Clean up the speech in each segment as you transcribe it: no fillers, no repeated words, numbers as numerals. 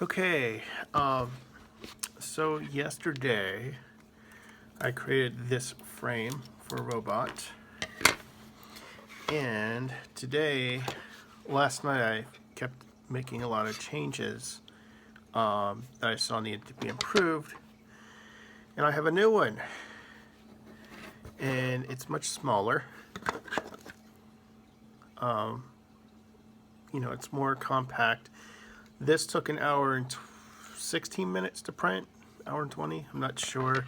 Okay, so yesterday I created this frame for a robot, and last night I kept making a lot of changes that I saw needed to be improved, and I have a new one, and it's much smaller. It's more compact. This took an hour and 16 minutes to print, hour and 20, I'm not sure.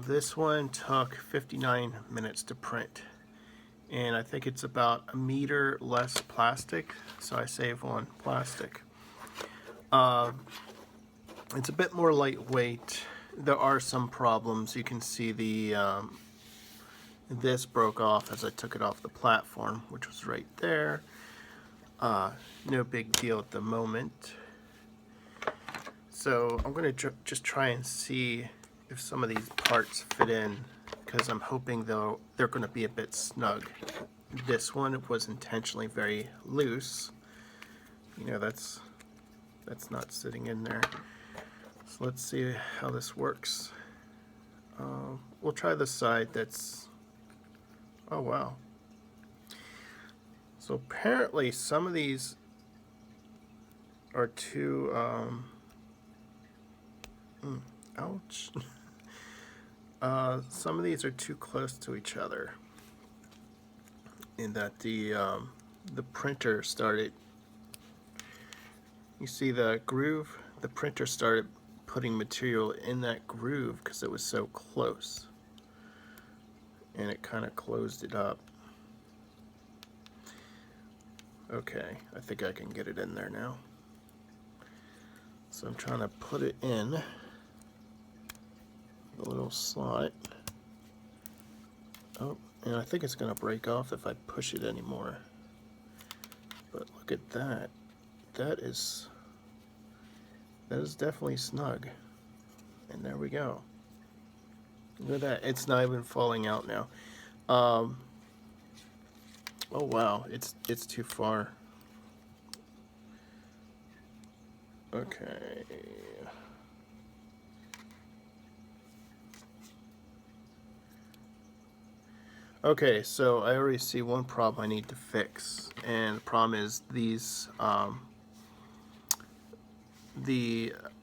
This one took 59 minutes to print, and I think it's about a meter less plastic, so I save on plastic. It's a bit more lightweight. There are some problems. You can see this broke off as I took it off the platform, which was right there. No big deal at the moment. So I'm going to just try and see if some of these parts fit in, because I'm hoping they're going to be a bit snug. This one was intentionally very loose. That's not sitting in there. So let's see how this works. We'll try the side that's... Oh wow. So apparently some of these are too... ouch. Some of these are too close to each other, in that the printer started... You see the groove? The printer started putting material in that groove because it was so close, and it kind of closed it up. Okay, I think I can get it in there now. So I'm trying to put it in the little slot. Oh, and I think it's going to break off if I push it anymore. But look at that. That is definitely snug. And there we go. Look at that. It's not even falling out now. Oh wow, it's too far. Okay. Okay, so I already see one problem I need to fix, and the problem is these I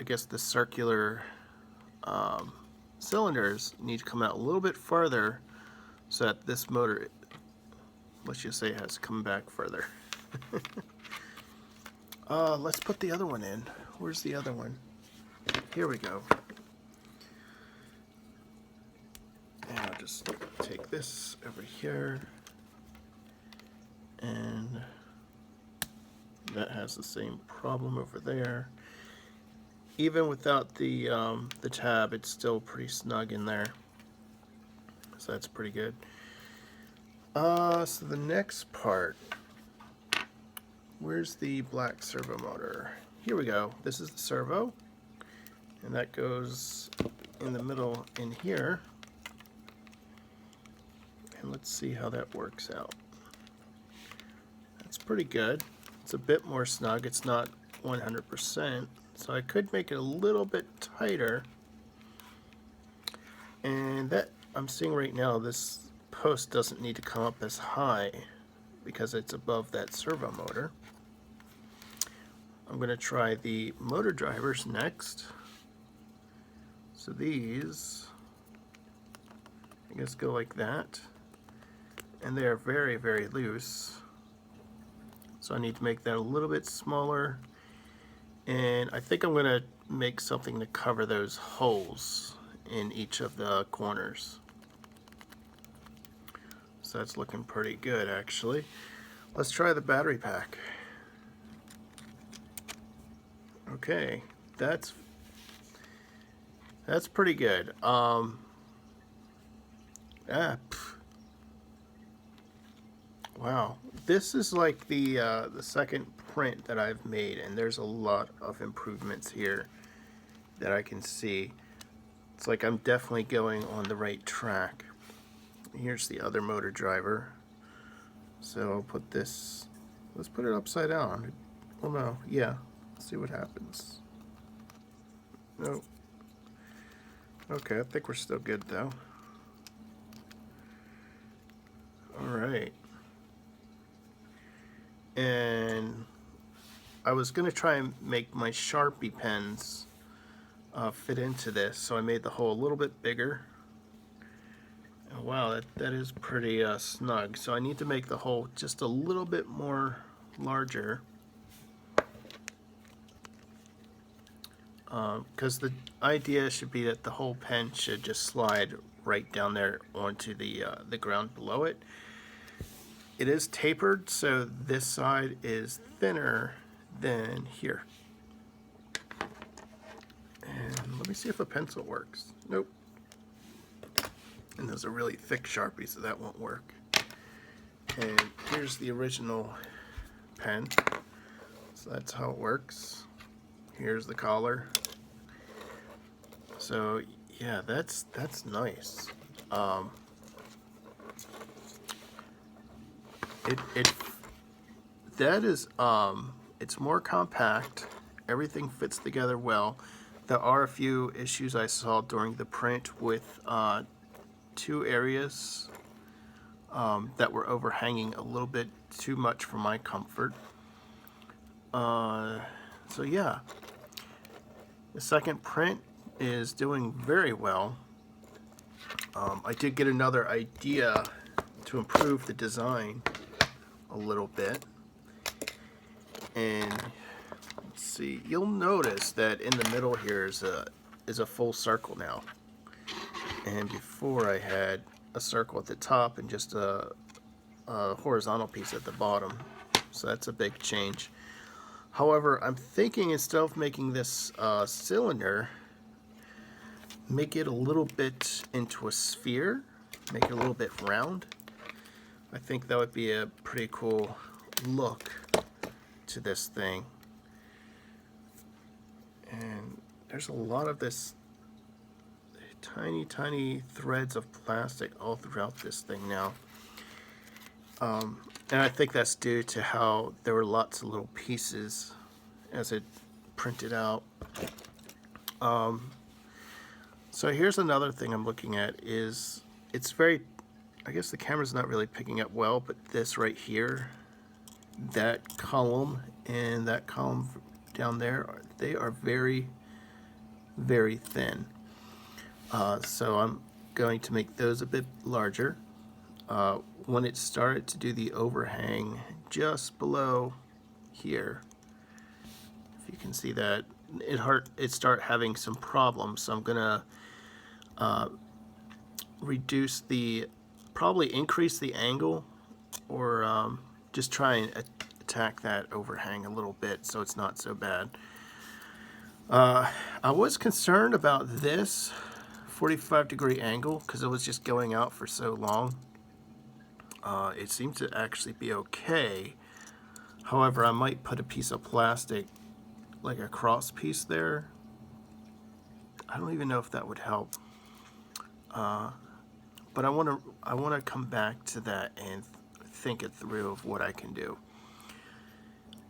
guess the circular cylinders need to come out a little bit further, so that this motor, let's just say, has to come back further. Let's put the other one in. Where's the other one? Here we go. And I'll just take this over here, and that has the same problem over there. Even without the tab, it's still pretty snug in there, so that's pretty good. So the next part, where's the black servo motor? Here we go. This is the servo, and that goes in the middle in here. And let's see how that works out. That's pretty good. It's a bit more snug. It's not 100%, so I could make it a little bit tighter. And that I'm seeing right now, this post doesn't need to come up as high because it's above that servo motor. I'm going to try the motor drivers next. So these, I guess, go like that. And they're very, very loose. So I need to make that a little bit smaller. And I think I'm going to make something to cover those holes in each of the corners. So that's looking pretty good, actually. Let's try the battery pack. Okay, that's pretty good. Wow, this is like the second print that I've made, and there's a lot of improvements here that I can see. It's like I'm definitely going on the right track. Here's the other motor driver. So I'll put this, let's put it upside down. Oh no, yeah, let's see what happens. Nope. Okay, I think we're still good though. Alright. And I was going to try and make my Sharpie pens fit into this, so I made the hole a little bit bigger. Oh, wow, that is pretty snug. So I need to make the hole just a little bit more larger, because the idea should be that the whole pen should just slide right down there onto the ground below it. It is tapered, so this side is thinner than here. And let me see if a pencil works. Nope. And those are really thick Sharpies, so that won't work. And here's the original pen. So that's how it works. Here's the collar. So yeah, that's nice. That is it's more compact. Everything fits together well. There are a few issues I saw during the print with two areas that were overhanging a little bit too much for my comfort. So yeah, the second print is doing very well. I did get another idea to improve the design a little bit, and let's see, you'll notice that in the middle here is a full circle now, and before I had a circle at the top and just a horizontal piece at the bottom, so that's a big change. However, I'm thinking instead of making this cylinder, make it a little bit into a sphere, make it a little bit round. I think that would be a pretty cool look to this thing. And there's a lot of this tiny threads of plastic all throughout this thing now. And I think that's due to how there were lots of little pieces as it printed out. So here's another thing I'm looking at is it's very, I guess the camera's not really picking up well, but this right here, that column and that column down there, they are very thin. So I'm going to make those a bit larger. When it started to do the overhang just below here, if you can see that, it started having some problems. So I'm gonna probably increase the angle, or just try and attack that overhang a little bit so it's not so bad. I was concerned about this 45-degree angle because it was just going out for so long. It seems to actually be okay. However, I might put a piece of plastic, like a cross piece there. I don't even know if that would help. But I want to come back to that and think it through of what I can do.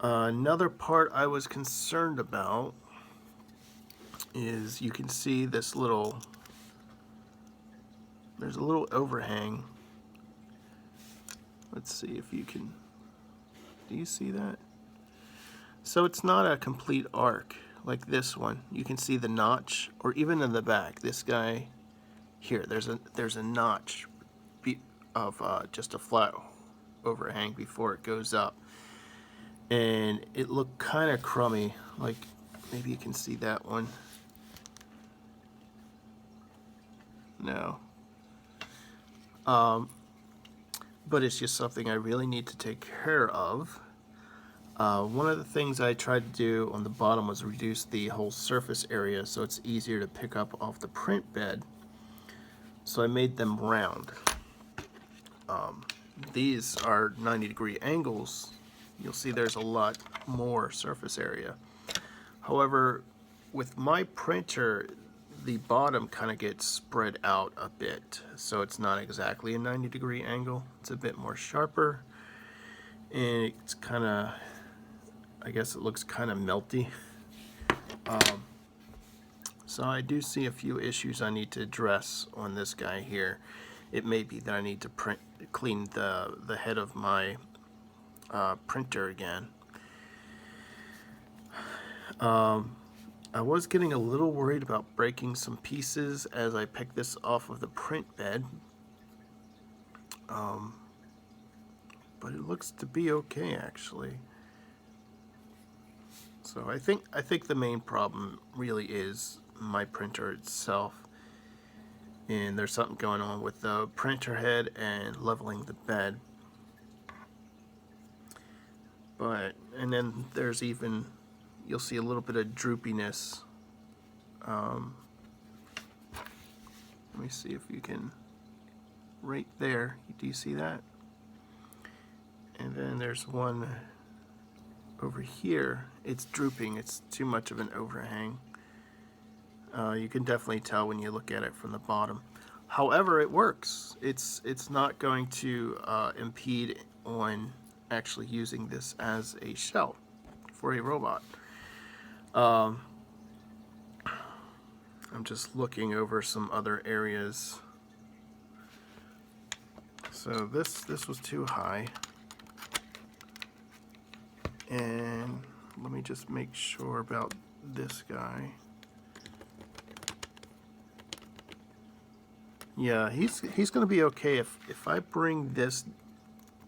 Another part I was concerned about is you can see this there's a little overhang. Let's see if you can, do you see that? So it's not a complete arc like this one. You can see the notch, or even in the back, this guy here, there's a notch of just a flat overhang before it goes up. And it looked kind of crummy, like maybe you can see that one. No. But it's just something I really need to take care of. One of the things I tried to do on the bottom was reduce the whole surface area so it's easier to pick up off the print bed. So I made them round. These are 90-degree angles. You'll see there's a lot more surface area. However, with my printer, the bottom kind of gets spread out a bit, so it's not exactly a 90-degree angle. It's a bit more sharper, and it's kind of, I guess it looks kind of melty. So I do see a few issues I need to address on this guy here. It may be that I need to clean the head of my printer again. I was getting a little worried about breaking some pieces as I picked this off of the print bed. But it looks to be okay, actually. So I think the main problem really is my printer itself, and there's something going on with the printer head and leveling the bed. And then there's even, you'll see a little bit of droopiness. Let me see if you can, right there, do you see that? And then there's one over here. It's drooping, it's too much of an overhang. You can definitely tell when you look at it from the bottom. However, it works. It's not going to impede on actually using this as a shelf for a robot. I'm just looking over some other areas. So this was too high. And let me just make sure about this guy. Yeah, he's going to be okay if I bring this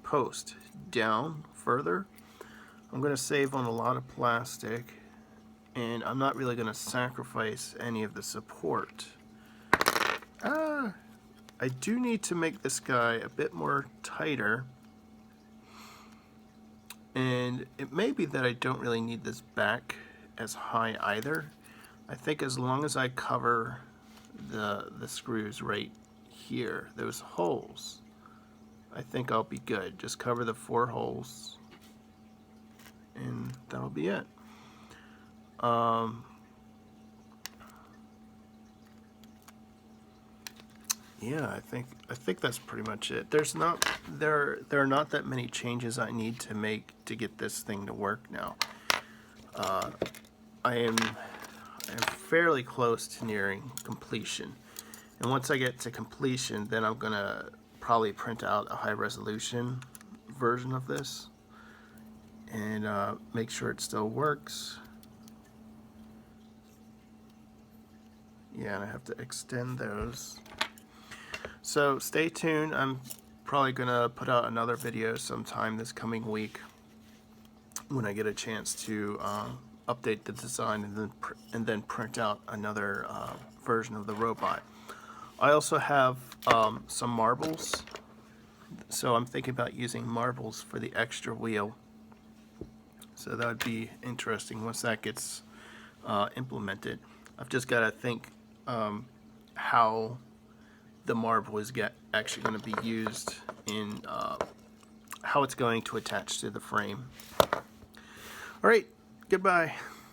post down further. I'm going to save on a lot of plastic, and I'm not really going to sacrifice any of the support. I do need to make this guy a bit more tighter. And it may be that I don't really need this back as high either. I think as long as I cover the screws right here, those holes, I think I'll be good. Just cover the 4 holes and that'll be it. Yeah, I think that's pretty much it. There are not that many changes I need to make to get this thing to work now. I am fairly close to nearing completion, and once I get to completion, then I'm gonna probably print out a high resolution version of this and make sure it still works. Yeah, and I have to extend those. So stay tuned. I'm probably gonna put out another video sometime this coming week when I get a chance to update the design and then print out another version of the robot. I also have some marbles, so I'm thinking about using marbles for the extra wheel. So that would be interesting once that gets implemented. I've just got to think how the marble is actually going to be used in how it's going to attach to the frame. All right, goodbye.